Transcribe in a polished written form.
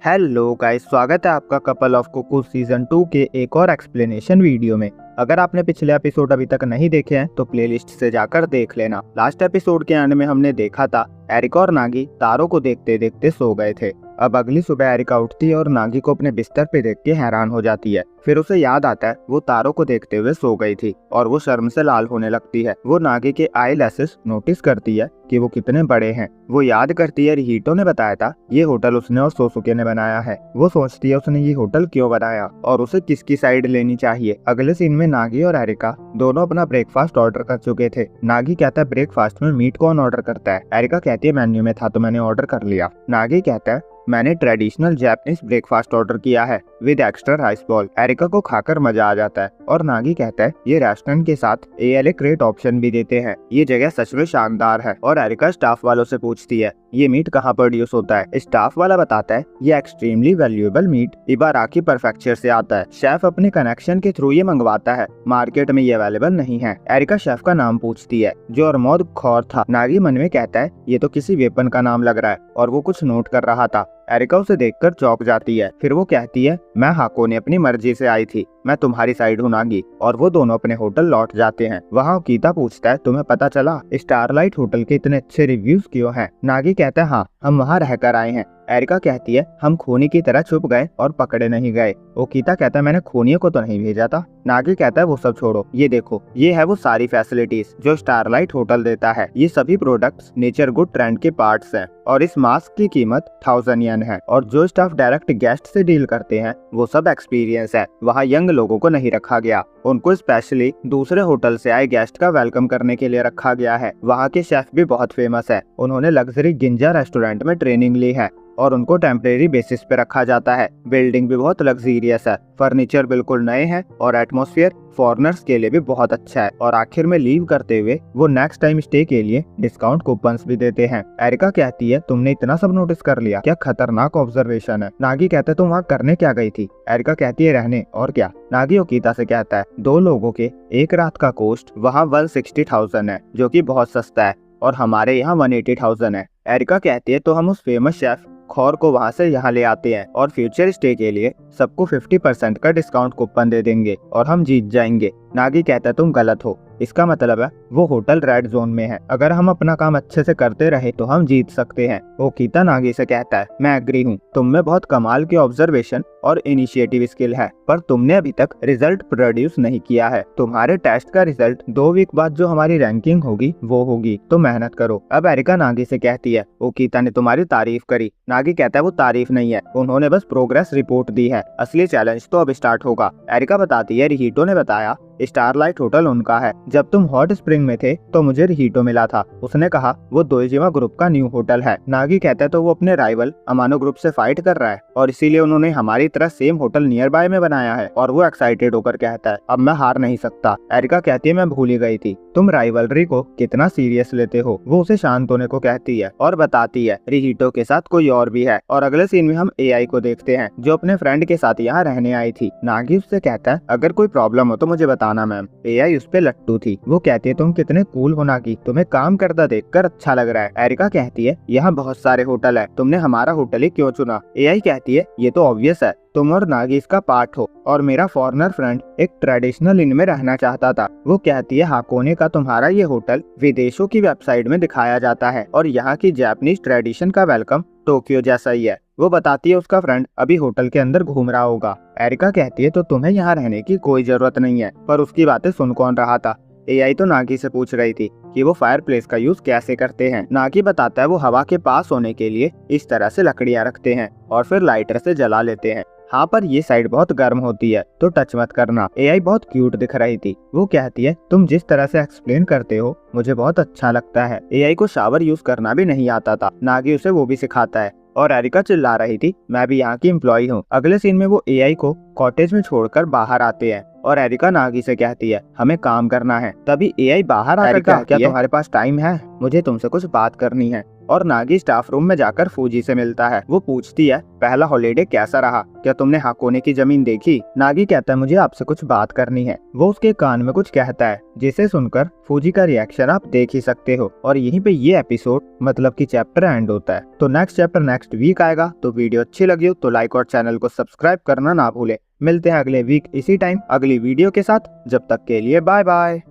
Hello guys, स्वागत है आपका कपल ऑफ कुकूज सीजन 2 के एक और एक्सप्लेनेशन वीडियो में। अगर आपने पिछले एपिसोड अभी तक नहीं देखे हैं तो प्लेलिस्ट से जाकर देख लेना। लास्ट एपिसोड के एंड में हमने देखा था एरिका और नागी तारों को देखते देखते सो गए थे। अब अगली सुबह एरिका उठती है और नागी को अपने बिस्तर पे देख के हैरान हो जाती है। फिर उसे याद आता है वो तारों को देखते हुए सो गई थी और वो शर्म से लाल होने लगती है। वो नागी के आई लैसेस नोटिस करती है कि वो कितने बड़े हैं। वो याद करती है रिहीटो ने बताया था ये होटल उसने और सोसुके ने बनाया है। वो सोचती है उसने ये होटल क्यों बनाया और उसे किसकी साइड लेनी चाहिए। अगले सीन में नागी और एरिका दोनों अपना ब्रेकफास्ट ऑर्डर कर चुके थे। नागी कहता है ब्रेकफास्ट में मीट कौन ऑर्डर करता है। एरिका कहती है मेन्यू में था तो मैंने ऑर्डर कर लिया। नागी कहता है मैंने ट्रेडिशनल जापानीज ब्रेकफास्ट ऑर्डर किया है with extra rice ball. Erika को खाकर मजा आ जाता है और नागी कहता है ये रेस्टोरेंट के साथ एएलए क्रेट ऑप्शन भी देते हैं, ये जगह सच में शानदार है। और एरिका स्टाफ वालों से पूछती है ये मीट कहाँ प्रोड्यूस होता है। स्टाफ वाला बताता है ये extremely valuable meat Ibaraki prefecture से आता है। शेफ अपने कनेक्शन के थ्रू ये मंगवाता है, मार्केट में ये अवेलेबल नहीं है। एरिका शेफ का नाम पूछती है जो अरमोद खौर था। नागी मन में कहता है ये तो किसी वेपन का नाम लग रहा है और वो कुछ नोट कर रहा था। एरिका उसे देखकर चौंक जाती है। फिर वो कहती है मैं हाकोने अपनी मर्जी से आई थी, मैं तुम्हारी साइड हूँ नागी। और वो दोनों अपने होटल लौट जाते हैं। वहाँ ओकीता पूछता है तुम्हें पता चला स्टारलाइट होटल के इतने अच्छे रिव्यूज क्यों हैं। नागी कहता है हाँ हम वहाँ रहकर आए हैं। एरिका कहती है हम खूनी की तरह छुप गए और पकड़े नहीं गए। ओकीता कहता है मैंने खूनियों को तो नहीं भेजा था। नागी कहता है वो सब छोड़ो, ये देखो ये है वो सारी फैसिलिटीज जो स्टारलाइट होटल देता है। ये सभी प्रोडक्ट्स नेचर गुड ट्रेंड के पार्ट्स हैं और इस मास्क की कीमत 1000 येन है। और जो स्टाफ डायरेक्ट गेस्ट से डील करते हैं वो सब एक्सपीरियंस है। वहाँ यंग लोगों को नहीं रखा गया, उनको स्पेशली दूसरे होटल से आए गेस्ट का वेलकम करने के लिए रखा गया है। वहाँ के शेफ भी बहुत फेमस है, उन्होंने लग्जरी गिंजा रेस्टोरेंट में ट्रेनिंग ली है और उनको टेम्परेरी बेसिस पे रखा जाता है। बिल्डिंग भी बहुत लग्जरियस है, फर्नीचर बिल्कुल नए हैं और एटमॉस्फेयर फॉरेनर्स के लिए भी बहुत अच्छा है। और आखिर में लीव करते हुए वो नेक्स्ट टाइम स्टे के लिए डिस्काउंट कूपन्स भी देते हैं। एरिका कहती है तुमने इतना सब नोटिस कर लिया, क्या खतरनाक ऑब्जर्वेशन है। नागी कहता है तुम वहाँ करने क्या गई थी। एरिका कहती है रहने, और क्या। नागी ओकीता से कहता है 2 लोगों के एक रात का कॉस्ट वहाँ 160,000 है जो कि बहुत सस्ता है और हमारे यहाँ 180,000 है। एरिका कहती है तो हम उस फेमस शेफ खौर को वहाँ से यहाँ ले आते हैं और फ्यूचर स्टे के लिए सबको 50% का डिस्काउंट कूपन दे देंगे और हम जीत जाएंगे। नागी कहता है तुम गलत हो, इसका मतलब है वो होटल रेड जोन में है, अगर हम अपना काम अच्छे से करते रहे तो हम जीत सकते हैं। ओकीता नागी से कहता है मैं एग्री हूँ, तुम में बहुत कमाल की ऑब्जर्वेशन और इनिशिएटिव स्किल है, पर तुमने अभी तक रिजल्ट प्रोड्यूस नहीं किया है। तुम्हारे टेस्ट का रिजल्ट 2 वीक बाद जो हमारी रैंकिंग होगी वो होगी, तो मेहनत करो। अब एरिका नागी से कहती है ओकीता ने तुम्हारी तारीफ करी। नागी कहता है वो तारीफ नहीं है, उन्होंने बस प्रोग्रेस रिपोर्ट दी है, असली चैलेंज तो अब स्टार्ट होगा। एरिका बताती है रिहीटो ने बताया स्टारलाइट होटल उनका है, जब तुम हॉट स्प्रिंग में थे तो मुझे रिहीटो मिला था, उसने कहा वो दोइजिमा ग्रुप का न्यू होटल है। नागी कहता है तो वो अपने राइवल अमानो ग्रुप से फाइट कर रहा है और इसीलिए उन्होंने हमारी तरह सेम होटल नियर बाय में बनाया है। और वो एक्साइटेड होकर कहता है अब मैं हार नहीं सकता। एरिका कहती है मैं भूल ही गई थी, तुम राइवलरी को कितना सीरियस लेते हो। वो उसे शांत होने को कहती है और बताती है रिहीटो के साथ कोई और भी है। और अगले सीन में हम एआई को देखते हैं जो अपने फ्रेंड के साथ यहाँ रहने आई थी। नागी उससे कहता है अगर कोई प्रॉब्लम हो तो मुझे बताना मैम। एआई उस पे लट्टू थी। वो कहती है तुम कितने कूल हो नागी, तुम्हें काम करता देखकर अच्छा लग रहा है। एरिका कहती है यहाँ बहुत सारे होटल है, तुमने हमारा होटल ही क्यों चुना। एआई कहती है ये तो ऑब्वियस है, तुम और नागी इसका पार्ट हो और मेरा फॉरेनर फ्रेंड एक ट्रेडिशनल इन में रहना चाहता था। वो कहती है हाकोने का तुम्हारा ये होटल विदेशों की वेबसाइट में दिखाया जाता है और यहाँ की जापानीज ट्रेडिशन का वेलकम टोक्यो जैसा ही है। वो बताती है उसका फ्रेंड अभी होटल के अंदर घूम रहा होगा। एरिका कहती है तो तुम्हें यहाँ रहने की कोई जरूरत नहीं है, पर उसकी बातें सुन कौन रहा था। एआई तो नागी से पूछ रही थी कि वो फायर प्लेस का यूज कैसे करते हैं। नागी बताता है वो हवा के पास होने के लिए इस तरह से लकड़ियाँ रखते हैं और फिर लाइटर से जला लेते हैं। हाँ पर ये साइड बहुत गर्म होती है तो टच मत करना। एआई बहुत क्यूट दिख रही थी। वो कहती है तुम जिस तरह से एक्सप्लेन करते हो मुझे बहुत अच्छा लगता है। एआई को शावर यूज करना भी नहीं आता था, नागी उसे वो भी सिखाता है। और एरिका चिल्ला रही थी मैं भी यहाँ की एम्प्लॉय हूँ। अगले सीन में वो एआई को कॉटेज में छोड़कर बाहर आते हैं और एरिका नागी से कहती है हमें काम करना है। तभी एआई बाहर आकर क्या तुम्हारे पास टाइम है, मुझे तुमसे कुछ बात करनी है। और नागी स्टाफ रूम में जाकर फूजी से मिलता है। वो पूछती है, पहला हॉलीडे कैसा रहा, क्या तुमने हाकोने की जमीन देखी? नागी कहता है, मुझे आपसे कुछ बात करनी है। वो उसके कान में कुछ कहता है, जिसे सुनकर फूजी का रिएक्शन आप देख ही सकते हो। और यहीं पे ये एपिसोड मतलब कि चैप्टर एंड होता है। तो नेक्स्ट चैप्टर नेक्स्ट वीक आएगा। तो वीडियो अच्छी लगी हो तो लाइक और चैनल को सब्सक्राइब करना ना भूले। मिलते हैं अगले वीक इसी टाइम अगली वीडियो के साथ। जब तक के लिए बाय बाय।